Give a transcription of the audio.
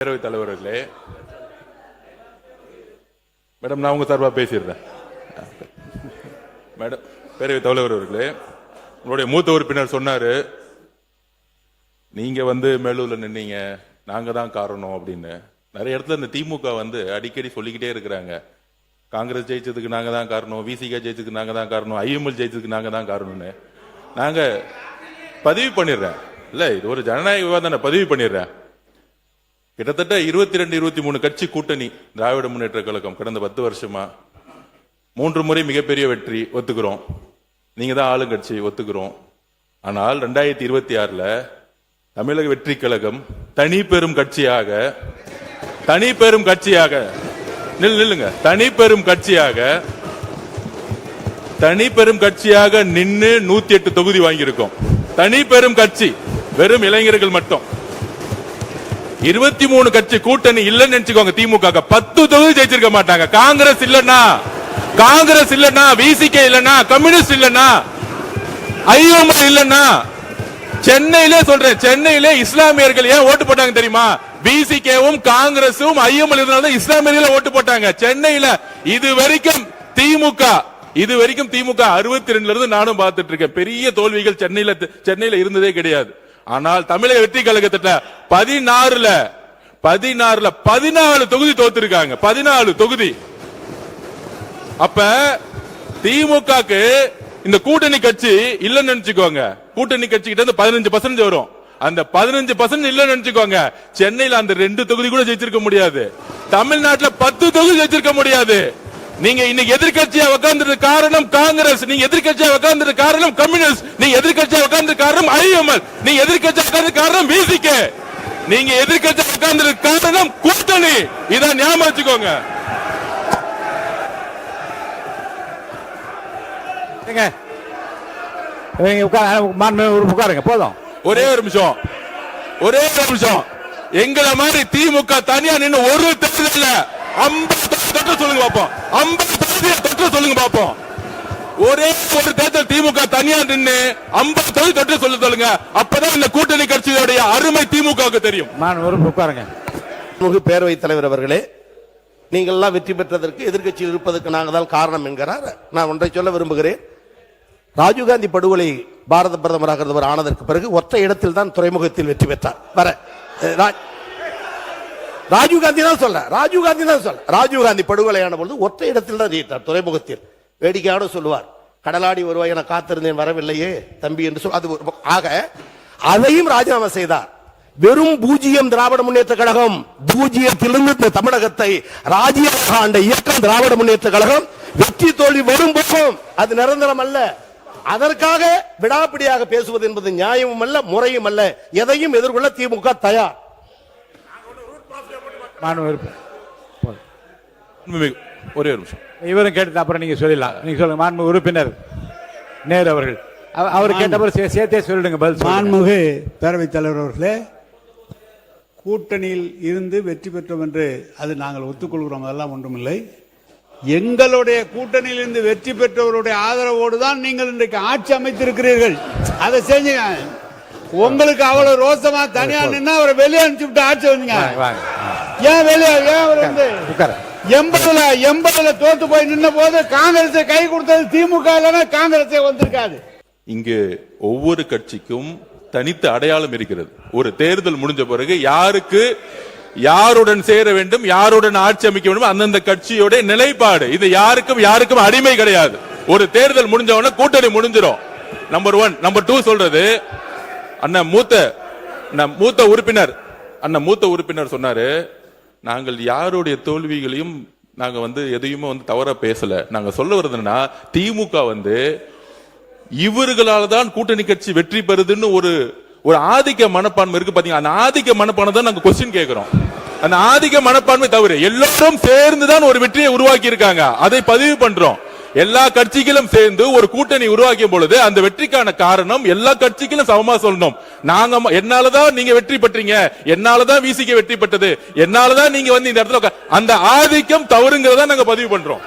பேரவைத் தலைவர்களே, மேடம் நான் உங்க சார்பாக பேசிடுறேன். மேடம், பேரவைத் தலைவர் அவர்களே, உங்களுடைய மூத்த உறுப்பினர் சொன்னாரு, நீங்க மேலூர்ல நின்னீங்க, நாங்க தான் காரணம் அப்படின்னு. நிறைய இடத்துல இந்த திமுக அடிக்கடி சொல்லிக்கிட்டே இருக்கிறாங்க, காங்கிரஸ் ஜெயிச்சதுக்கு நாங்க தான் காரணம், விசிக ஜெயிச்சதுக்கு நாங்க தான் காரணம், ஐஎம்எல் ஜெயிச்சதுக்கு நாங்க தான் காரணம்னு. நாங்க பதிவு பண்ணிடுறேன், இல்ல இது ஒரு ஜனநாயக விவாதம், பதிவு பண்ணிடுறேன். கிட்டத்தட்ட 22-23 கட்சி கூட்டணி திராவிட முன்னேற்ற கழகம் கடந்த 10 வருஷமா 3 முறை மிகப்பெரிய வெற்றி ஒத்துக்கிறோம். நீங்க தான் ஆளுங்கட்சி ஒத்துக்கிறோம். ஆனால் 2026ல தமிழக வெற்றி கழகம் தனி பெரும் கட்சியாக நில்லுங்க, தனி பெரும் கட்சியாக நின்று 108 தொகுதி வாங்கியிருக்கோம். தனி பெரும் கட்சி, வெறும் இளைஞர்கள் மட்டும். 23 கட்சி கூட்டணி இல்லன்னு நினைச்சுக்கோங்க, திமுக 10 தொகுதி ஜெயிச்சிருக்க மாட்டாங்க. காங்கிரஸ் இல்லன்னா, விசிகே இல்லன்னா, கம்யூனிஸ்ட் இல்லன்னா, ஐஎம்எல் இல்லன்னா, சென்னையிலே சொல்றேன், சென்னையிலே இஸ்லாமியர்கள் ஏன் ஓட்டு போட்டாங்க தெரியுமா? விசிகேவும் காங்கிரஸும் ஐஎம்எல் இருந்தாலும் இஸ்லாமியர்கள் ஓட்டு போட்டாங்க சென்னையில. இதுவரைக்கும் திமுக 62ல இருந்து நானும் பார்த்துட்டு இருக்கேன், பெரிய தோல்விகள் சென்னையில இருந்ததே கிடையாது. ஆனால் தமிழக வெற்றி கழகத்துல 14 தொகுதி தோத்துருக்காங்க. 14 தொகுதி. அப்ப திமுகக்கு இந்த கூட்டணி கட்சி இல்லன்னு நினைச்சுக்கோங்க, கூட்டணி கட்சி கிட்ட இருந்து 15% வரும். அந்த 15% இல்லன்னு நினைச்சுக்கோங்க, சென்னையில அந்த 2 தொகுதி கூட ஜெயிச்சிருக்க முடியாது. தமிழ்நாட்டுல 10 தொகுதி ஜெயிச்சிருக்க முடியாது. நீங்க இன்னைக்கு எதிர்கட்சியா உட்கார்ந்து காரணம் காங்கிரஸ், நீங்க எதிர்கட்சியா உட்கார்ந்து காரணம் கம்யூனிஸ்ட், நீங்க எதிர்கட்சியா உட்கார்ந்து காரணம் ஐஎம்எல், நீங்க எதிர்கட்சியா உட்கார்ந்து காரணம் விசிகே, நீங்க எதிர்கட்சியா உட்கார்ந்து காரணம் கூட்டணி. இத ஞாபகம் வச்சுக்கோங்க. உட்காருங்க போதும். ஒரே ஒரு நிமிஷம். எங்களை மாதிரி திமுக தனியா நின்று ஒரு தேர்தல் 50 சொல்லுங்க பாப்போம், 50 சொல்லுங்க பாப்போம். ஒரே ஒரு தேர்தல் திமுக தனியா நின்று 50 தொட்டு சொல்லுங்க. அப்பதான் இந்த கூட்டணி கட்சியோடைய அருமை திமுகவுக்கு தெரியும். உட்காருங்க. பேரவைத் தலைவர் அவர்களே, நீங்கள் எல்லாம் வெற்றி பெற்றதற்கு எதிர்கட்சியில் இருப்பதற்கு நாங்கள் தான் காரணம் என்கிறார். நான் ஒன்றை சொல்ல விரும்புகிறேன். ராஜீவ்காந்தி படுகொலை பாரத பிரதமராக ஆனதற்கு பிறகு ஒற்றை இடத்தில் தான் துறைமுகத்தில் வெற்றி பெற்றார். ராஜீவ்காந்தி தான் சொல்ல, ராஜீவ்காந்தி படுகொலையான பொழுது ஒற்றை இடத்தில் தான் ஜெயித்தார், துறைமுகத்தில். வேடிக்கையோடு சொல்லுவார், கடலாடி வருவாய் என காத்திருந்தேன் வரவில்லையே தம்பி என்று சொல். ஆக அதையும் ராஜினாமா செய்தார். வெறும் 0 திராவிட முன்னேற்ற கழகம், 0லிருந்து தமிழகத்தை ராஜ்யமாக ஆண்ட இயக்கம் திராவிட முன்னேற்ற கழகம். வெற்றி தோல்வி வரும் பக்கம் அது நிரந்தரம் அல்ல. அதற்காக விடாப்பிடியாக பேசுவது என்பது நியாயமும் அல்ல, முறையும் அல்ல. எதையும் எதிர்கொள்ள திமுக தயார். ஒரே ஒரு நிமிஷம், இவரும் கேட்டு அப்புறம் நீங்க சொல்லலாம். நீங்க சொல்லுங்க. மாண்புமிகு உறுப்பினர் நேரு அவர்கள், அவர் கேட்டவர் சேர்த்தே சொல்லிடுங்க பதில். மாண்புமிகு பேரவைத் தலைவர் அவர்களே, கூட்டணியில் இருந்து வெற்றி பெற்றோம் என்று அது நாங்கள் ஒத்துக்கொள்கிறோம், அதெல்லாம் ஒன்றுமில்லை. எங்களுடைய கூட்டணியில் இருந்து வெற்றி பெற்றவருடைய ஆதரவோடு தான் நீங்கள் இன்றைக்கு ஆட்சி அமைத்திருக்கிறீர்கள். அதை செஞ்சுங்க. உங்களுக்கு அவ்வளவு ரோசமா தனியா நின்னா அவரை வெளியே அனுப்பிச்சுட்டு ஆட்சி வந்தீங்க. ஏன் வெளியே, ஏன் அவர் 80ல தோத்து போய் நின்ன போது காங்கிரஸை கை கொடுத்தது திமுக, இல்லைன்னா காங்கிரஸே வந்திருக்காது. இங்கு ஒவ்வொரு கட்சிக்கும் தனித்த அடையாளம் இருக்கிறது. ஒரு தேர்தல் முடிஞ்ச பிறகு யாருடன் சேர வேண்டும், யாருடன் ஆட்சி அமைக்க வேண்டும், அந்தந்த கட்சியோட நிலைப்பாடு. இது யாருக்கும் அடிமை கிடையாது. ஒரு தேர்தல் முடிஞ்சவன கூட்டணி முடிஞ்சிடும். நம்பர் 1. நம்பர் 2 சொல்றது, மூத்த உறுப்பினர் சொன்னாரு, நாங்கள் யாருடைய தோல்விகளையும் நாங்க எதையுமே தவறா பேசல. நாங்க சொல்ல வருதுன்னா, திமுக இவர்களால தான் கூட்டணி கட்சி வெற்றி பெறுதுன்னு ஒரு ஆதிக்க மனப்பான்மை இருக்கு பாத்தீங்க. அந்த ஆதிக்க மனப்பான்மை தான் நாங்க கொஸ்டின் கேட்கிறோம். அந்த ஆதிக்க மனப்பான்மை தவிர எல்லாரும் சேர்ந்துதான் ஒரு வெற்றியை உருவாக்கி இருக்காங்க. அதை பதிவு பண்றோம். எல்லா கட்சிகளும் சேர்ந்து ஒரு கூட்டணி உருவாக்கிய பொழுது அந்த வெற்றிக்கான காரணம் எல்லா கட்சிகளும் சமமா சொல்லணும். என்னாலதான் நீங்க வெற்றி பெற்றீங்க, என்னாலதான் விசிகே வெற்றி பெற்றது, என்னாலதான் நீங்க இந்த இடத்துல அந்த ஆதிக்கம் தவறுங்கிறதா நாங்க பதிவு பண்றோம்.